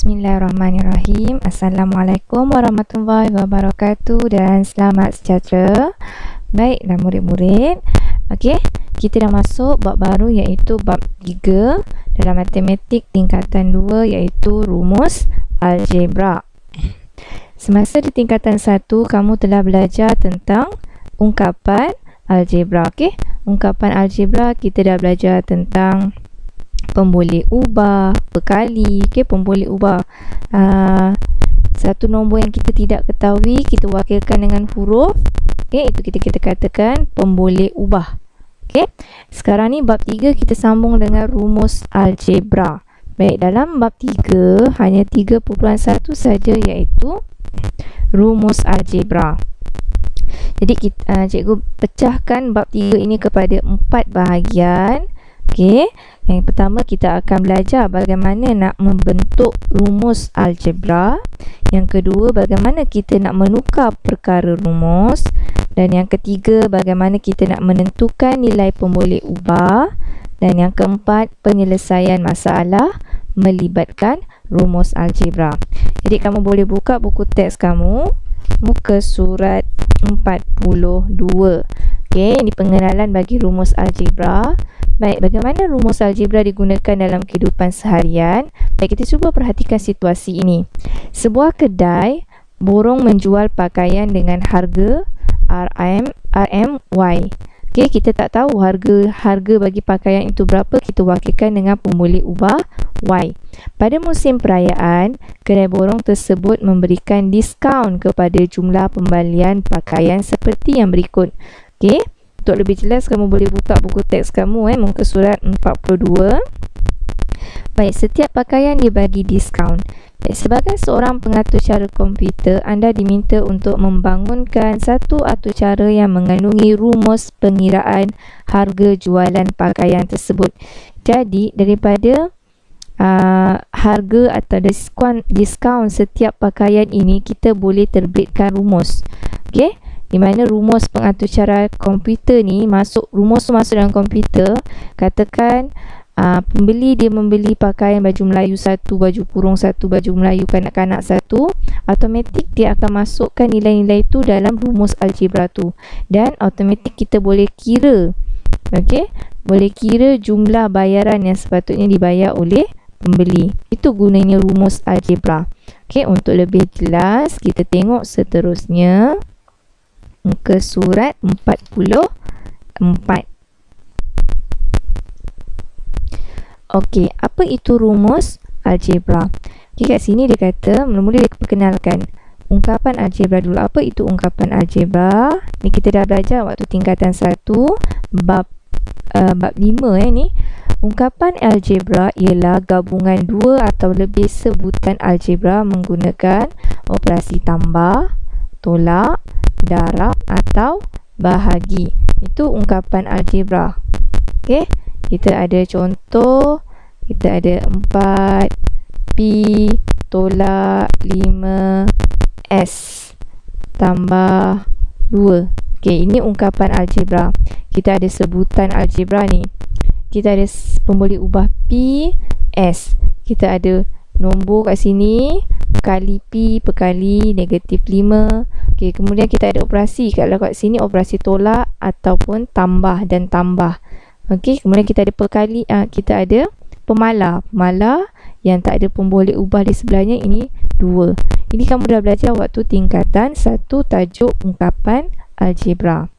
Bismillahirrahmanirrahim. Assalamualaikum warahmatullahi wabarakatuh dan selamat sejahtera. Baiklah murid-murid. Okey, kita dah masuk bab baru iaitu bab 3 dalam matematik tingkatan 2 iaitu rumus algebra. Semasa di tingkatan 1 kamu telah belajar tentang ungkapan algebra. Okey, ungkapan algebra kita dah belajar tentang pemboleh ubah, perkali, pemboleh ubah. Satu nombor yang kita tidak ketahui kita wakilkan dengan huruf. Itu kita katakan pemboleh ubah. Sekarang ni bab 3 kita sambung dengan rumus algebra. Baik, dalam bab 3 hanya 3.1 saja iaitu rumus algebra. Jadi cikgu pecahkan bab 3 ini kepada 4 bahagian. Yang pertama kita akan belajar bagaimana nak membentuk rumus algebra. Yang kedua, bagaimana kita nak menukar perkara rumus. Dan yang ketiga, bagaimana kita nak menentukan nilai pemboleh ubah. Dan yang keempat, penyelesaian masalah melibatkan rumus algebra. Jadi kamu boleh buka buku teks kamu, muka surat 42. Ini pengenalan bagi rumus algebra. Baik, bagaimana rumus algebra digunakan dalam kehidupan seharian? Baik, kita cuba perhatikan situasi ini. Sebuah kedai borong menjual pakaian dengan harga RMY. Kita tak tahu harga bagi pakaian itu berapa, kita wakilkan dengan pemboleh ubah Y. Pada musim perayaan, kedai borong tersebut memberikan diskaun kepada jumlah pembelian pakaian seperti yang berikut. Untuk lebih jelas kamu boleh buka buku teks kamu muka surat 42. Baik, setiap pakaian dibagi diskaun. Baik, sebagai seorang pengatur cara komputer, anda diminta untuk membangunkan satu atur cara yang mengandungi rumus pengiraan harga jualan pakaian tersebut. Jadi daripada harga atau diskaun setiap pakaian ini kita boleh terbitkan rumus. Di mana rumus pengatur cara komputer ni rumus masuk dalam komputer. Katakan pembeli dia membeli pakaian baju Melayu 1, baju kurung 1, baju Melayu kanak-kanak 1, automatik dia akan masukkan nilai-nilai itu dalam rumus algebra tu, dan automatik kita boleh kira. Boleh kira jumlah bayaran yang sepatutnya dibayar oleh pembeli. Itu gunanya rumus algebra. Untuk lebih jelas kita tengok seterusnya muka surat 44. Apa itu rumus algebra? Kat sini dia kata, mula-mula dia perkenalkan ungkapan algebra dulu. Apa itu ungkapan algebra? Ni kita dah belajar waktu tingkatan 1 bab 5 ni. Ungkapan algebra ialah gabungan dua atau lebih sebutan algebra menggunakan operasi tambah, tolak, darab atau bahagi. Itu ungkapan algebra. Kita ada contoh. Kita ada 4P tolak 5S tambah 2. Ini ungkapan algebra. Kita ada sebutan algebra ni. Kita ada pemboleh ubah P, S. Kita ada nombor kat sini, kali P perkali negatif 5. Kemudian kita ada operasi. Kalau kat sini operasi tolak ataupun tambah dan tambah. Kemudian kita ada perkali, kita ada pemalar yang tak ada pemboleh ubah di sebelahnya, ini 2. Ini kamu dah belajar waktu tingkatan 1 tajuk ungkapan algebra.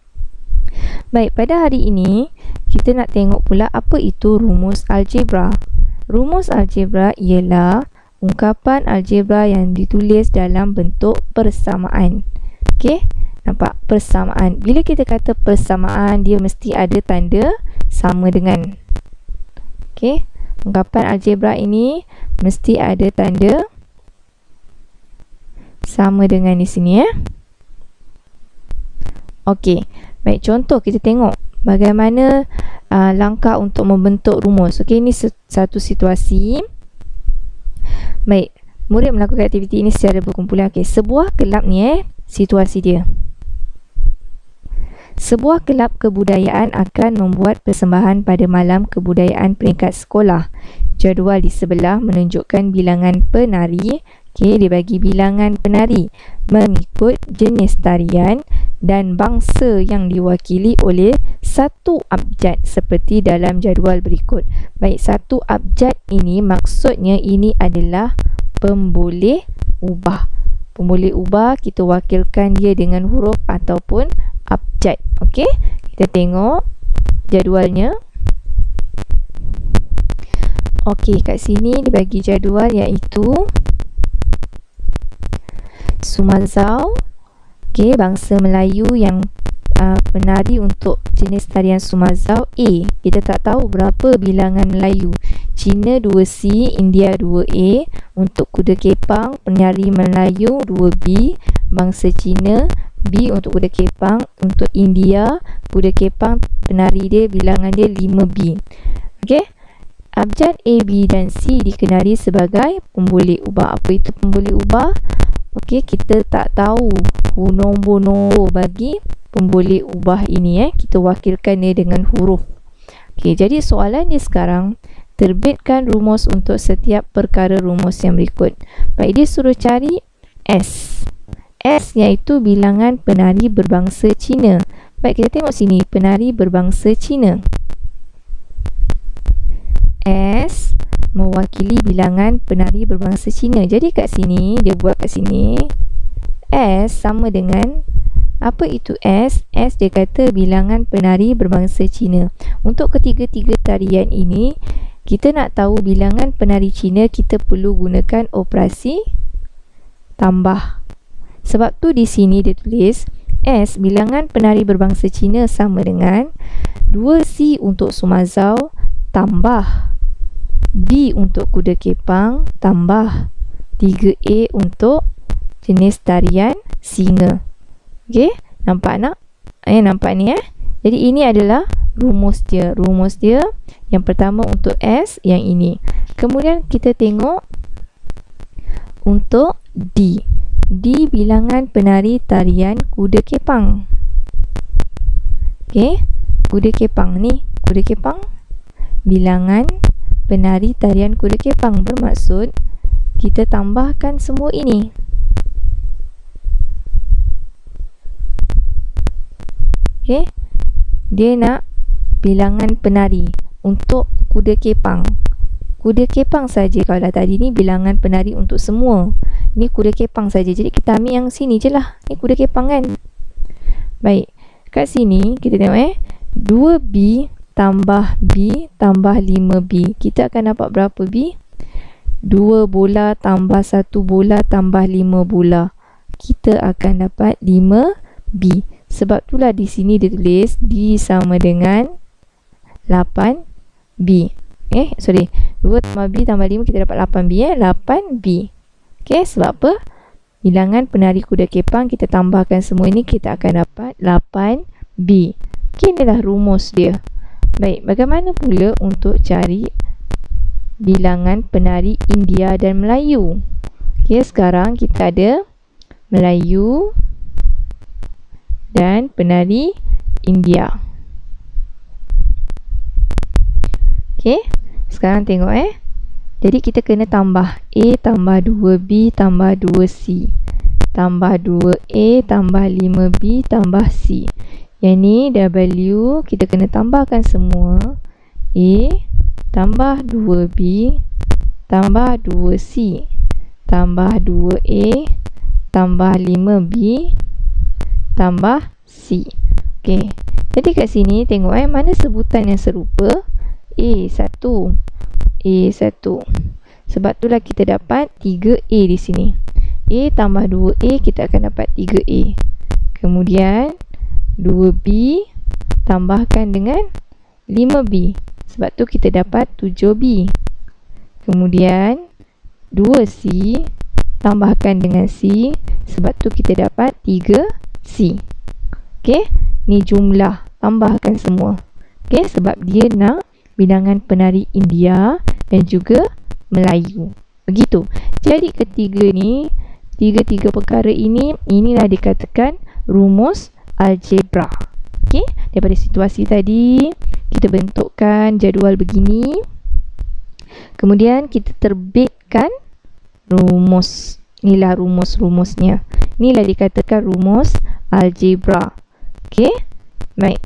Baik, pada hari ini kita nak tengok pula apa itu rumus algebra. Rumus algebra ialah ungkapan algebra yang ditulis dalam bentuk persamaan. Nampak persamaan. Bila kita kata persamaan, dia mesti ada tanda sama dengan. Ungkapan algebra ini mesti ada tanda sama dengan di sini Baik, contoh kita tengok bagaimana langkah untuk membentuk rumus. Ini satu situasi. Baik, murid melakukan aktiviti ini secara berkumpulan. Sebuah kelab ni situasi dia. Sebuah kelab kebudayaan akan membuat persembahan pada malam kebudayaan peringkat sekolah. jadual di sebelah menunjukkan bilangan penari. Okey, dia bagi bilangan penari mengikut jenis tarian dan bangsa yang diwakili oleh satu abjad seperti dalam jadual berikut. Baik, satu abjad ini maksudnya ini adalah pemboleh ubah. Pemboleh ubah kita wakilkan dia dengan huruf ataupun abjad. Okey, kita tengok jadualnya. Okey, kat sini dia bagi jadual iaitu Sumazau. Okey, bangsa Melayu yang penari untuk jenis tarian Sumazau A. Kita tak tahu berapa bilangan Melayu. Cina 2C, India 2A. Untuk kuda kepang, penari Melayu 2B, bangsa Cina. B untuk kuda kepang. Untuk India, kuda kepang penari dia bilangan dia 5B. Okey. Abjad A, B dan C dikenali sebagai pemboleh ubah. Apa itu pemboleh ubah? Okey, kita tak tahu nombor-nombor bagi pemboleh ubah ini. Kita wakilkan dia dengan huruf. Okey, jadi soalan dia sekarang, terbitkan rumus untuk setiap perkara rumus yang berikut. Baik, dia suruh cari S. S iaitu bilangan penari berbangsa Cina. Baik, kita tengok sini, penari berbangsa Cina. S mewakili bilangan penari berbangsa Cina. Jadi kat sini, dia buat kat sini, S sama dengan, apa itu S? S dia kata bilangan penari berbangsa Cina. Untuk ketiga-tiga tarian ini, kita nak tahu bilangan penari Cina, kita perlu gunakan operasi tambah. Sebab tu di sini dia tulis S bilangan penari berbangsa Cina sama dengan 2C untuk Sumazau tambah B untuk kuda kepang tambah 3A untuk jenis tarian singa. Okey, nampak nak? Nampak ni Jadi ini adalah rumus dia. Rumus dia yang pertama untuk S yang ini. Kemudian kita tengok untuk D. D bilangan penari tarian kuda kepang. Okey, kuda kepang ni, kuda kepang bilangan penari tarian kuda kepang, bermaksud kita tambahkan semua ini. Okey, dia nak bilangan penari untuk kuda kepang. Kuda kepang saja. Kalau tadi ni bilangan penari untuk semua, ni kuda kepang saja. Jadi kita ambil yang sini je lah. Ni kuda kepang kan. Baik, kat sini kita tengok 2B tambah B tambah 5B. Kita akan dapat berapa B? 2 bola tambah 1 bola tambah 5 bola. Kita akan dapat 5B. Sebab itulah di sini dia tulis D sama dengan 8B. 2 tambah B tambah 5 kita dapat 8B. 8B. Okey, sebab apa? Bilangan penari kuda kepang kita tambahkan semua ini, kita akan dapat 8B. Okey, inilah rumus dia. Baik, bagaimana pula untuk cari bilangan penari India dan Melayu? Okey, sekarang kita ada Melayu dan penari India. Okey, sekarang tengok Jadi kita kena tambah A tambah 2B tambah 2C tambah 2A tambah 5B tambah C. Yang ni W kita kena tambahkan semua. A tambah 2B tambah 2C tambah 2A tambah 5B tambah C. Okey, jadi kat sini tengok mana sebutan yang serupa. A1 Sebab itulah kita dapat 3A di sini. A tambah 2A kita akan dapat 3A. Kemudian 2B tambahkan dengan 5B. Sebab tu kita dapat 7B. Kemudian 2C tambahkan dengan C. Sebab tu kita dapat 3C. Okey, ni jumlah, tambahkan semua. Okey, sebab dia nak bilangan penari India dan juga Melayu. Begitu. Jadi ketiga ni, tiga-tiga perkara ini, inilah dikatakan rumus algebra. Okey, daripada situasi tadi kita bentukkan jadual begini. Kemudian kita terbitkan rumus. Inilah rumus-rumusnya. Inilah dikatakan rumus algebra. Okey. Baik.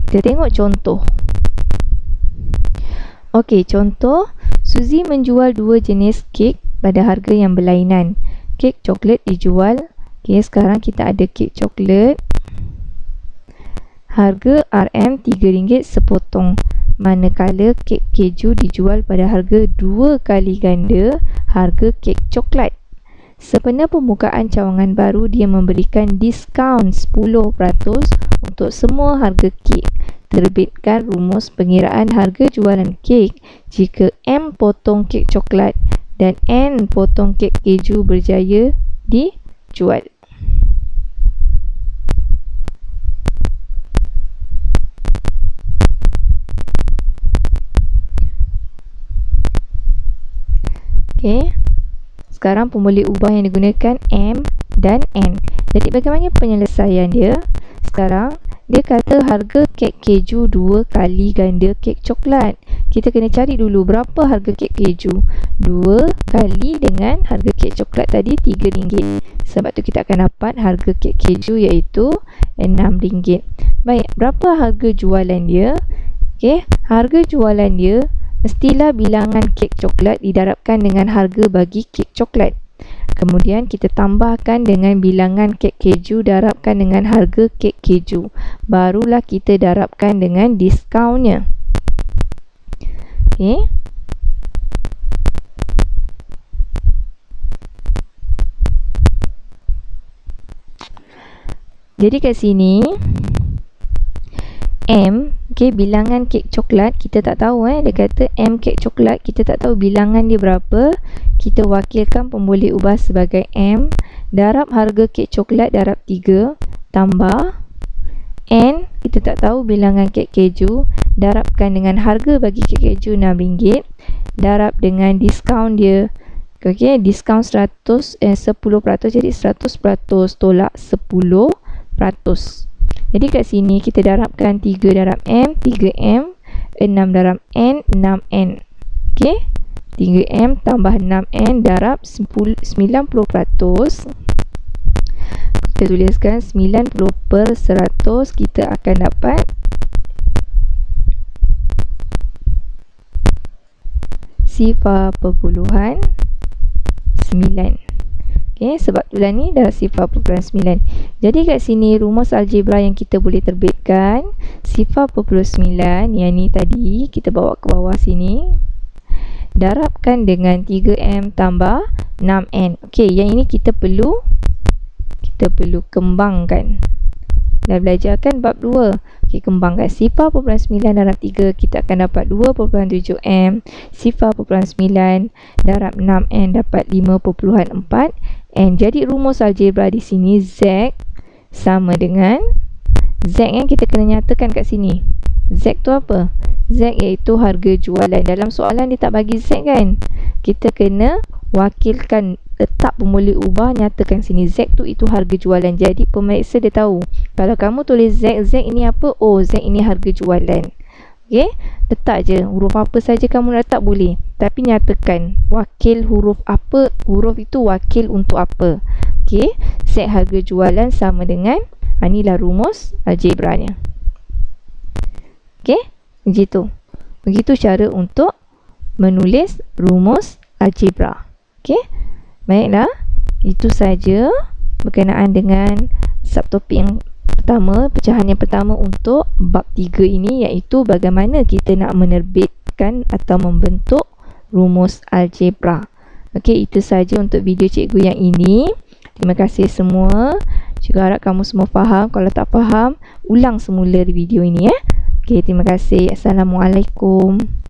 Kita tengok contoh. Okey, contoh. Suzy menjual 2 jenis kek pada harga yang berlainan. Kek coklat dijual. Okey, sekarang kita ada kek coklat. Harga RM3 sepotong. Manakala kek keju dijual pada harga 2 kali ganda harga kek coklat. Sempena pembukaan cawangan baru, dia memberikan diskaun 10% untuk semua harga kek. Terbitkan rumus pengiraan harga jualan kek jika M potong kek coklat dan N potong kek keju berjaya dijual. Okey. Sekarang pemboleh ubah yang digunakan M dan N. Jadi bagaimana penyelesaian dia? Sekarang dia kata harga kek keju 2 kali ganda kek coklat. Kita kena cari dulu berapa harga kek keju. 2 kali dengan harga kek coklat tadi RM3. Sebab tu kita akan dapat harga kek keju iaitu RM6. Baik, berapa harga jualan dia? Okey, harga jualan dia mestilah bilangan kek coklat didarabkan dengan harga bagi kek coklat. Kemudian kita tambahkan dengan bilangan kek keju darabkan dengan harga kek keju. Barulah kita darabkan dengan diskaunnya. Okey. Jadi kat sini M, okay, bilangan kek coklat kita tak tahu dia kata M kek coklat, kita tak tahu bilangan dia berapa. Kita wakilkan pemboleh ubah sebagai M, darab harga kek coklat darab 3 tambah N, kita tak tahu bilangan kek keju, darabkan dengan harga bagi kek keju RM6 darab dengan diskaun dia. Okey, diskaun 10%, jadi 100% tolak 10%. Jadi kat sini kita darabkan 3 darab M, 3M, 6 darab N, 6N. Okey, 3M tambah 6N darab 90%. Kita tuliskan 90%, kita akan dapat sifar perpuluhan 9. Okay, sebab itulah ni dah sifar perpuluhan 9. Jadi kat sini rumus algebra yang kita boleh terbitkan, sifar perpuluhan 9 yang ni tadi kita bawa ke bawah sini, darabkan dengan 3M tambah 6N. Okey, yang ini kita perlu kembangkan. Dah belajar kan bab 2. Okey, kembangkan sifar perpuluhan 9 darab 3, kita akan dapat 2.7M. Sifar perpuluhan 9 darab 6N dapat 5.4. And jadi rumus algebra di sini Z sama dengan Z yang kita kena nyatakan kat sini. Z tu apa? Z iaitu harga jualan. Dalam soalan dia tak bagi Z kan? Kita kena wakilkan, letak pemboleh ubah, nyatakan sini Z tu itu harga jualan. Jadi pemeriksa dia tahu. Kalau kamu tulis Z, Z ini apa? Oh, Z ini harga jualan. Okey, letak je huruf apa saja kamu letak boleh, tapi nyatakan wakil huruf apa, huruf itu wakil untuk apa. Okey, set harga jualan sama dengan inilah rumus algebranya. Okey, begitu cara untuk menulis rumus algebra. Okey, baiklah, itu saja berkenaan dengan subtopik yang pertama, pecahan yang pertama untuk bab 3 ini, iaitu bagaimana kita nak menerbitkan atau membentuk rumus algebra. Okey, itu saja untuk video cikgu yang ini. Terima kasih semua. Cikgu harap kamu semua faham. Kalau tak faham, ulang semula video ini. Okey, terima kasih. Assalamualaikum.